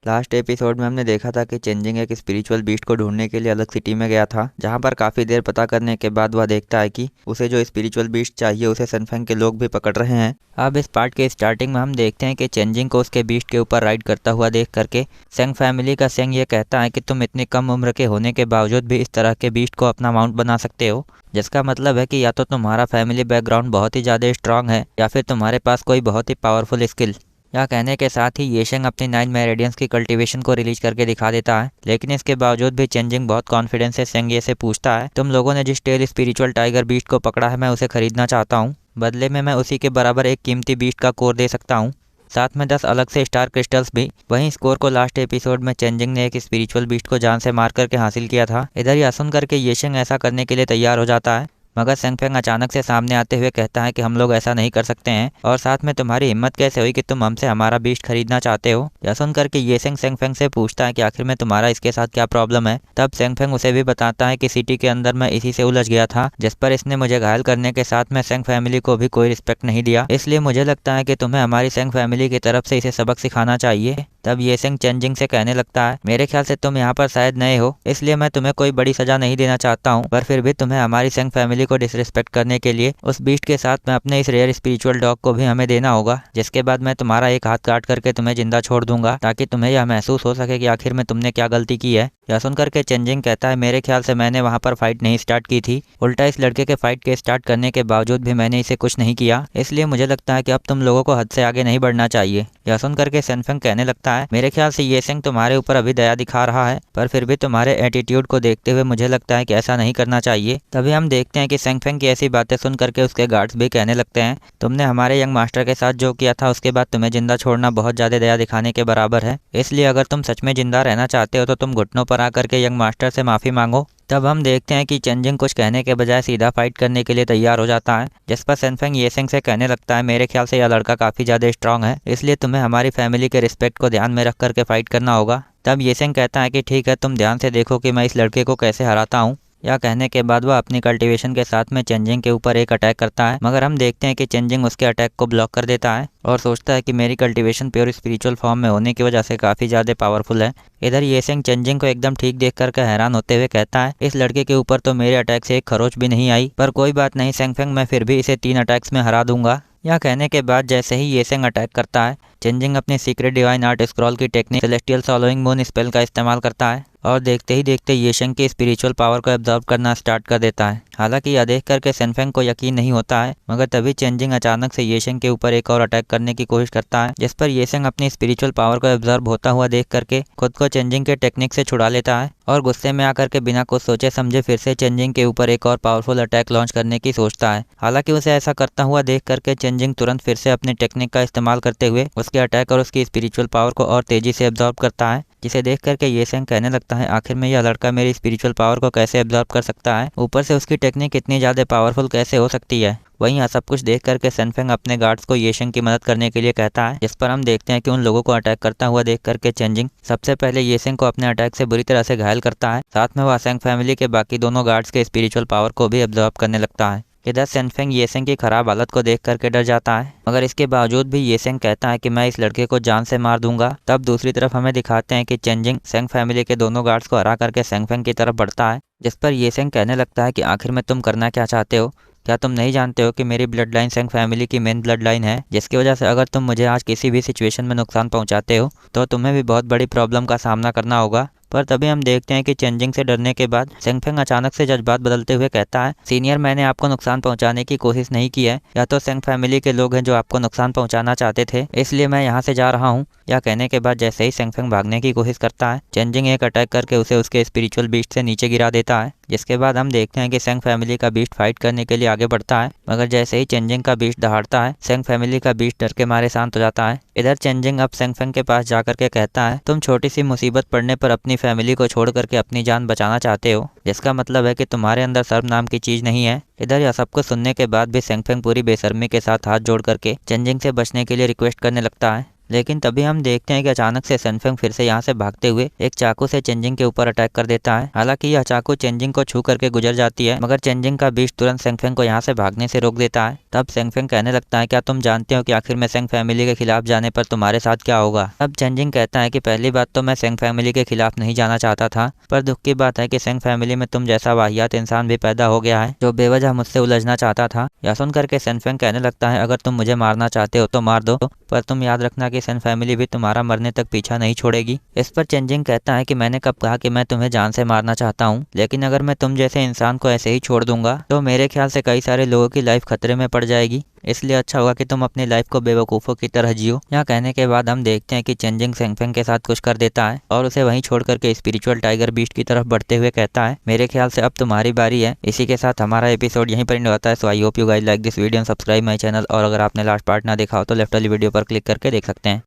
Last episode में हमने देखा था कि चेंजिंग एक स्पिरिचुअल बीस्ट को ढूंढने के लिए अलग सिटी में गया था, जहां पर काफ़ी देर पता करने के बाद वह देखता है कि उसे जो स्पिरिचुअल बीस्ट चाहिए उसे सनफेंग के लोग भी पकड़ रहे हैं। अब इस पार्ट के स्टार्टिंग में हम देखते हैं कि चेंजिंग को उसके बीस्ट के ऊपर राइड करता हुआ देख करके सेंग फैमिली का सेंग ये कहता है कि तुम इतनी कम उम्र के होने के बावजूद भी इस तरह के बीस्ट को अपना माउंट बना सकते हो, जिसका मतलब है कि या तो तुम्हारा फैमिली बैकग्राउंड बहुत ही ज़्यादा स्ट्रांग है या फिर तुम्हारे पास कोई बहुत ही पावरफुल स्किल। यह कहने के साथ ही येशेंग अपनी 9 मेरिडियंस की कल्टीवेशन को रिलीज करके दिखा देता है, लेकिन इसके बावजूद भी चेंजिंग बहुत कॉन्फिडेंस से सेंग ये से पूछता है, तुम लोगों ने जिस टेल स्पिरिचुअल टाइगर बीस्ट को पकड़ा है मैं उसे खरीदना चाहता हूँ। बदले में मैं उसी के बराबर एक कीमती बीस्ट का कोर दे सकता हूँ, साथ में 10 अलग से स्टार क्रिस्टल्स भी। वहीं स्कोर को लास्ट एपिसोड में चेंजिंग ने एक स्पिरिचुअल बीस्ट को जान से मार करके हासिल किया था। इधर यह सुन करके येशेंग ऐसा करने के लिए तैयार हो जाता है, मगर सेंगफेंग अचानक से सामने आते हुए कहता है कि हम लोग ऐसा नहीं कर सकते हैं, और साथ में तुम्हारी हिम्मत कैसे हुई कि तुम हमसे हमारा बीस्ट खरीदना चाहते हो। यह सुन करके येशेंग सेंगफेंग से पूछता है कि आखिर में तुम्हारा इसके साथ क्या प्रॉब्लम है। तब सेंगफेंग उसे भी बताता है कि सिटी के अंदर मैं इसी से उलझ गया था, जिस पर इसने मुझे घायल करने के साथ में सेंग फैमिली को भी कोई रिस्पेक्ट नहीं दिया, इसलिए मुझे लगता है कि तुम्हें हमारी सेंग फैमिली की तरफ से इसे सबक सिखाना चाहिए। तब येशेंग चेंजिंग से कहने लगता है, मेरे ख्याल से तुम यहाँ पर शायद नए हो, इसलिए मैं तुम्हें कोई बड़ी सजा नहीं देना चाहता हूँ, पर फिर भी तुम्हें हमारी सेंग फैमिली को डिसरिस्पेक्ट करने के लिए उस बीस्ट के साथ में अपने इस रेयर स्पिरिचुअल डॉग को भी हमें देना होगा, जिसके बाद मैं तुम्हारा एक हाथ काट करके तुम्हें जिंदा छोड़ दूंगा, ताकि तुम्हें यह महसूस हो सके कि आखिर में तुमने क्या गलती की है। यह सुन करके चेंजिंग कहता है, मेरे ख्याल से मैंने वहाँ पर फाइट नहीं स्टार्ट की थी, उल्टा इस लड़के के फाइट के स्टार्ट करने के बावजूद भी मैंने इसे कुछ नहीं किया, इसलिए मुझे लगता है कि अब तुम लोगों को हद से आगे नहीं बढ़ना चाहिए। यह सुन करके सेंगफेंग कहने लगता है, मेरे ख्याल से येशेंग तुम्हारे ऊपर अभी दया दिखा रहा है, पर फिर भी तुम्हारे एटीट्यूड को देखते हुए मुझे लगता है कि ऐसा नहीं करना चाहिए। तभी हम देखते हैं कि सेंगफेंग की ऐसी बातें सुन करके उसके गार्ड्स भी कहने लगते हैं, तुमने हमारे यंग मास्टर के साथ जो किया था उसके बाद तुम्हें जिंदा छोड़ना बहुत ज्यादा दया दिखाने के बराबर है, इसलिए अगर तुम सच में जिंदा रहना चाहते हो तो तुम घुटनों पर आकर के यंग मास्टर से माफी मांगो। तब हम देखते हैं कि चेंजिंग कुछ कहने के बजाय सीधा फाइट करने के लिए तैयार हो जाता है, जिस पर सेंगफेंग येशेंग से कहने लगता है, मेरे ख्याल से यह लड़का काफी ज्यादा स्ट्रांग है, इसलिए तुम्हें हमारी फैमिली के रिस्पेक्ट को ध्यान में रख करके फाइट करना होगा। तब येशेंग कहता है कि ठीक है, तुम ध्यान से देखो कि मैं इस लड़के को कैसे हराता हूँ। यह कहने के बाद वह अपनी कल्टीवेशन के साथ में चेंजिंग के ऊपर एक अटैक करता है, मगर हम देखते हैं कि चेंजिंग उसके अटैक को ब्लॉक कर देता है और सोचता है कि मेरी कल्टीवेशन प्योर स्पिरिचुअल फॉर्म में होने की वजह से काफ़ी ज़्यादा पावरफुल है। इधर येशेंग चेंजिंग को एकदम ठीक देख करके हैरान होते हुए कहता है, इस लड़के के ऊपर तो मेरे अटैक से एक खरोच भी नहीं आई, पर कोई बात नहीं सेंगफेंग, मैं फिर भी इसे 3 अटैक्स में हरा दूंगा। यह कहने के बाद जैसे ही येशेंग अटैक करता है, चेंजिंग अपनी सीक्रेट डिवाइन आर्ट स्क्रॉल की टेक्निक सेलेस्टियल सॉलोइंग मून स्पेल का इस्तेमाल करता है और देखते ही देखते येशेंग की स्पिरिचुअल पावर को एब्जॉर्ब करना स्टार्ट कर देता है। हालांकि यह देख करके सेंगफेंग को यकीन नहीं होता है, मगर तभी चेंजिंग अचानक से येशेंग के ऊपर एक और अटैक करने की कोशिश करता है, जिस पर येशेंग अपनी स्पिरिचुअल पावर को एब्जॉर्ब होता हुआ देख करके खुद को चेंजिंग के टेक्निक से छुड़ा लेता है और गुस्से में आकर के बिना कुछ सोचे समझे फिर से चेंजिंग के ऊपर एक और पावरफुल अटैक लॉन्च करने की सोचता है। हालांकि उसे ऐसा करता हुआ देख करके चेंजिंग तुरंत फिर से अपनी टेक्निक का इस्तेमाल करते हुए उसके अटैक और उसकी स्पिरिचुअल पावर को और तेजी से एब्जॉर्ब करता है, जिसे देख करके येशेंग कहने लगता है, आखिर में यह लड़का मेरी स्पिरिचुअल पावर को कैसे एब्जॉर्ब कर सकता है, ऊपर से उसकी टेक्निक इतनी ज़्यादा पावरफुल कैसे हो सकती है। वहीं यह सब कुछ देख करके सेंगफेंग अपने गार्ड्स को येशेंग की मदद करने के लिए कहता है, जिस पर हम देखते हैं कि उन लोगों को अटैक करता हुआ देख करके चेंजिंग सबसे पहले येशेंग को अपने अटैक से बुरी तरह से घायल करता है, साथ में वह सेंग फैमिली के बाकी दोनों गार्ड्स के स्पिरिचुअल पावर को भी एब्जॉर्ब करने लगता है। इधर सेंगफेंग येशेंग की खराब हालत को देख करके डर जाता है, मगर इसके बावजूद भी येशेंग कहता है कि मैं इस लड़के को जान से मार दूंगा। तब दूसरी तरफ हमें दिखाते हैं कि चेंजिंग सेंग फैमिली के दोनों गार्ड्स को हरा करके सेंगफेंग की तरफ बढ़ता है, जिस पर येशेंग कहने लगता है कि आखिर में तुम करना क्या चाहते हो, क्या तुम नहीं जानते हो कि मेरी ब्लड लाइन सेंग फैमिली की मेन ब्लड लाइन है, जिसकी वजह से अगर तुम मुझे आज किसी भी सिचुएशन में नुकसान पहुंचाते हो तो तुम्हें भी बहुत बड़ी प्रॉब्लम का सामना करना होगा। पर तभी हम देखते हैं कि चेंजिंग से डरने के बाद सेंगफेंग अचानक से जज्बात बदलते हुए कहता है, सीनियर, मैंने आपको नुकसान पहुंचाने की कोशिश नहीं की है, या तो सेंग फैमिली के लोग हैं जो आपको नुकसान पहुंचाना चाहते थे, इसलिए मैं यहाँ से जा रहा हूँ। यह कहने के बाद जैसे ही सेंगफेंग भागने की कोशिश करता है, चेंजिंग एक अटैक करके उसे उसके स्पिरिचुअल बीस्ट से नीचे गिरा देता है, जिसके बाद हम देखते हैं कि सेंग फैमिली का बीस्ट फाइट करने के लिए आगे बढ़ता है, मगर जैसे ही चेंजिंग का बीस्ट दहाड़ता है, सेंग फैमिली का बीस्ट डर के मारे शांत हो जाता है। इधर चेंजिंग अब सेंगफेंग के पास जाकर के कहता है, तुम छोटी सी मुसीबत पड़ने पर अपनी फैमिली को छोड़ करके अपनी जान बचाना चाहते हो, जिसका मतलब है कि तुम्हारे अंदर शर्म नाम की चीज नहीं है। इधर यह सब कुछ सुनने के बाद भी सेंगफेंग पूरी बेशर्मी के साथ हाथ जोड़ करके चेंजिंग से बचने के लिए रिक्वेस्ट करने लगता है, लेकिन तभी हम देखते हैं कि अचानक से सनफेंग फिर से यहाँ से भागते हुए एक चाकू से चेंजिंग के ऊपर अटैक कर देता है। हालांकि यह चाकू चेंजिंग को छू करके गुजर जाती है, मगर चेंजिंग का बीस्ट तुरंत सेंगफेंग को यहाँ से भागने से रोक देता है। तब सेंगफेंग कहने लगता है, क्या तुम जानते हो कि आखिर में सेंग फैमिली के खिलाफ जाने पर तुम्हारे साथ क्या होगा? तब चेंजिंग कहता है कि पहली बात तो मैं सेंग फैमिली के खिलाफ नहीं जाना चाहता था, पर दुख की बात है कि सेंग फैमिली में तुम जैसा वाहियात इंसान भी पैदा हो गया है जो बेवजह मुझसे उलझना चाहता था। यह सुन करके सेंगफेंग कहने लगता है, अगर तुम मुझे मारना चाहते हो तो मार दो, पर तुम याद रखना कि सेंग फैमिली भी तुम्हारा मरने तक पीछा नहीं छोड़ेगी। इस पर चेंजिंग कहता है कि मैंने कब कहा कि मैं तुम्हें जान से मारना चाहता हूँ, लेकिन अगर मैं तुम जैसे इंसान को ऐसे ही छोड़ दूंगा तो मेरे ख्याल से कई सारे लोगों की लाइफ खतरे में पड़ जाएगी, इसलिए अच्छा होगा कि तुम अपनी लाइफ को बेवकूफ़ों की तरह जियो। यहाँ कहने के बाद हम देखते हैं कि चेंजिंग सेंगफेंग के साथ कुछ कर देता है और उसे वहीं छोड़ करके स्पिरिचुअल टाइगर बीस्ट की तरफ बढ़ते हुए कहता है, मेरे ख्याल से अब तुम्हारी बारी है। इसी के साथ हमारा एपिसोड यहीं पर एंड होता है। So I hope you guys like this video and subscribe my channel. और अगर आपने लास्ट पार्ट ना देखा हो तो लेफ्ट वाली वीडियो पर क्लिक करके देख सकते हैं।